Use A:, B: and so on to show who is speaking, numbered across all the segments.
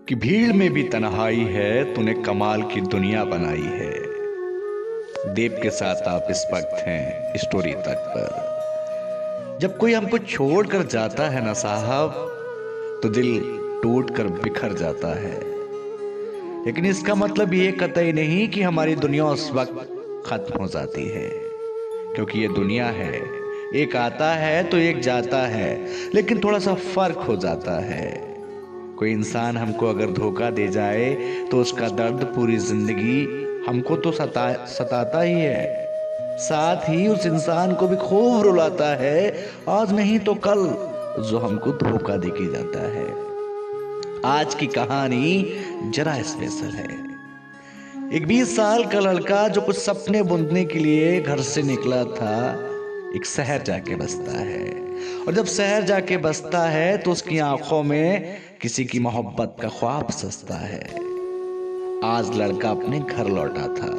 A: कि भीड़ में भी तन्हाई है, तूने कमाल की दुनिया बनाई है। देव के साथ आप इस वक्त हैं स्टोरी तक पर। जब कोई हमको छोड़कर जाता है ना साहब, तो दिल टूट कर बिखर जाता है। लेकिन इसका मतलब ये कतई नहीं कि हमारी दुनिया उस वक्त खत्म हो जाती है, क्योंकि ये दुनिया है, एक आता है तो एक जाता है, लेकिन थोड़ा सा फर्क हो जाता है। कोई इंसान हमको अगर धोखा दे जाए तो उसका दर्द पूरी जिंदगी हमको तो सताता ही है, साथ ही उस इंसान को भी खूब रुलाता है, आज नहीं तो कल, जो हमको धोखा दे के जाता है। आज की कहानी जरा स्पेशल है। एक 20 साल का लड़का जो कुछ सपने बुनने के लिए घर से निकला था, एक शहर जाके बसता है। और जब शहर जाके बसता है तो उसकी आंखों में किसी की मोहब्बत का ख्वाब सजता है। आज लड़का अपने घर लौटा था,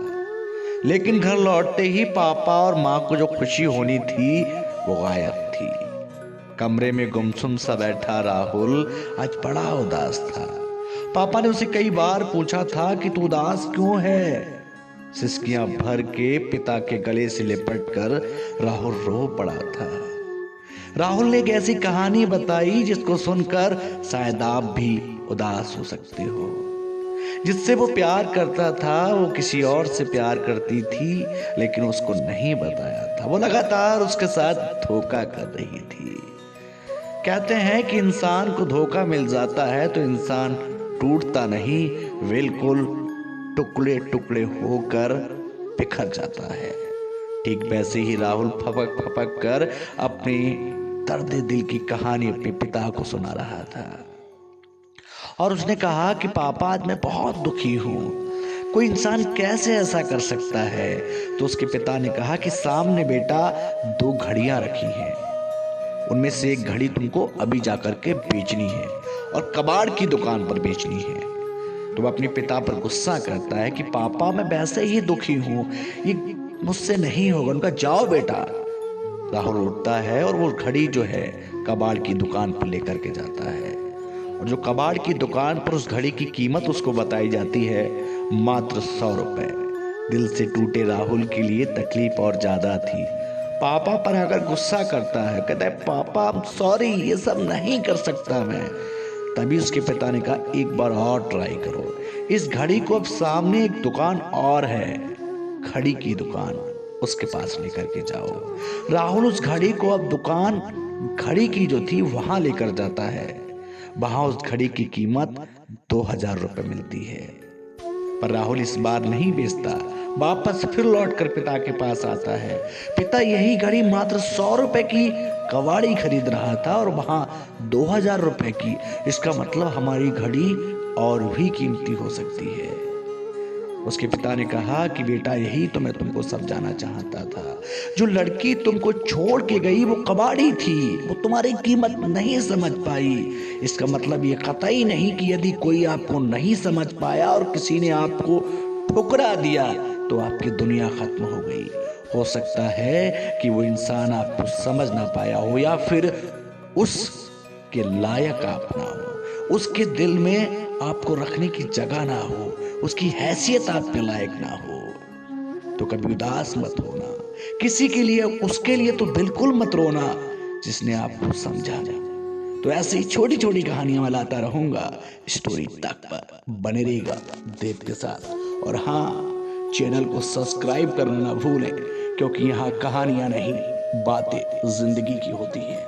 A: लेकिन घर लौटते ही पापा और माँ को जो खुशी होनी थी वो गायब थी। कमरे में गुमसुम सा बैठा राहुल आज बड़ा उदास था। पापा ने उसे कई बार पूछा था कि तू उदास क्यों है। सिसकियां भर के पिता के गले से लिपट कर राहुल रो पड़ा था। राहुल ने एक ऐसी कहानी बताई जिसको सुनकर शायद आप भी उदास हो सकते हो। जिससे वो प्यार करता था वो किसी और से प्यार करती थी, लेकिन उसको नहीं बताया था। वो लगातार उसके साथ धोखा कर रही थी। कहते हैं कि इंसान को धोखा मिल जाता है तो इंसान टूटता नहीं, बिल्कुल टुकड़े टुकड़े होकर बिखर जाता है। ठीक वैसे ही राहुल फपक फपक कर अपनी दर्द दिल की कहानी अपने पिता को सुना रहा था। और उसने कहा कि पापा आज मैं बहुत दुखी हूं, कोई इंसान कैसे ऐसा कर सकता है। तो उसके पिता ने कहा कि सामने बेटा 2 घड़ियां रखी हैं, उनमें से एक घड़ी तुमको अभी जाकर के बेचनी है और कबाड़ की दुकान पर बेचनी है। तो अपने पिता पर गुस्सा करता है कि पापा मैं वैसे ही दुखी हूं, ये मुझसे नहीं होगा। उनका जाओ बेटा। राहुल उठता है और वो घड़ी जो है कबाड़ की दुकान पर लेकर के जाता है। और जो कबाड़ की दुकान पर उस घड़ी की कीमत उसको बताई जाती है मात्र 100 रुपए। दिल से टूटे राहुल के लिए तकलीफ और ज्यादा थी। पापा पर आकर गुस्सा करता है, कहता है पापा सॉरी, ये सब नहीं कर सकता मैं। तभी उसके पिता ने कहा एक बार और ट्राई करो, इस घड़ी को अब सामने एक दुकान और है, घड़ी की दुकान, उसके पास लेकर के जाओ। राहुल उस घड़ी को अब दुकान घड़ी की जो थी वहां लेकर जाता है। वहां उस घड़ी की कीमत 2000 रुपए मिलती है। पर राहुल इस बार नहीं बेचता, वापस फिर लौटकर पिता के पास आता है। पिता यही घड़ी मात्र 100 रुपए की कबाड़ी खरीद रहा था और वहां 2000 रुपए की। इसका मतलब हमारी घड़ी और भी कीमती हो सकती है। उसके पिता ने कहा कि बेटा यही तो मैं तुमको समझाना चाहता था, जो लड़की तुमको छोड़ के गई वो कबाड़ी थी, वो तुम्हारी कीमत नहीं समझ पाई। इसका मतलब ये कतई नहीं कि यदि कोई आपको नहीं समझ पाया और किसी ने आपको ठुकरा दिया तो आपकी दुनिया खत्म हो गई। हो सकता है कि वो इंसान आपको समझ ना पाया हो, या फिर उसके लायक आप ना हो, उसके दिल में आपको रखने की जगह ना हो, उसकी हैसियत आप पे लायक ना हो। तो कभी उदास मत होना, किसी के लिए उसके लिए तो बिल्कुल मत रोना जिसने आपको समझा। तो ऐसे ही छोटी छोटी कहानियां मैं लाता रहूंगा स्टोरी तक पर। बने रहिएगा देव के साथ। और हाँ, चैनल को सब्सक्राइब करना ना भूलें, क्योंकि यहाँ कहानियां नहीं बातें जिंदगी की होती हैं।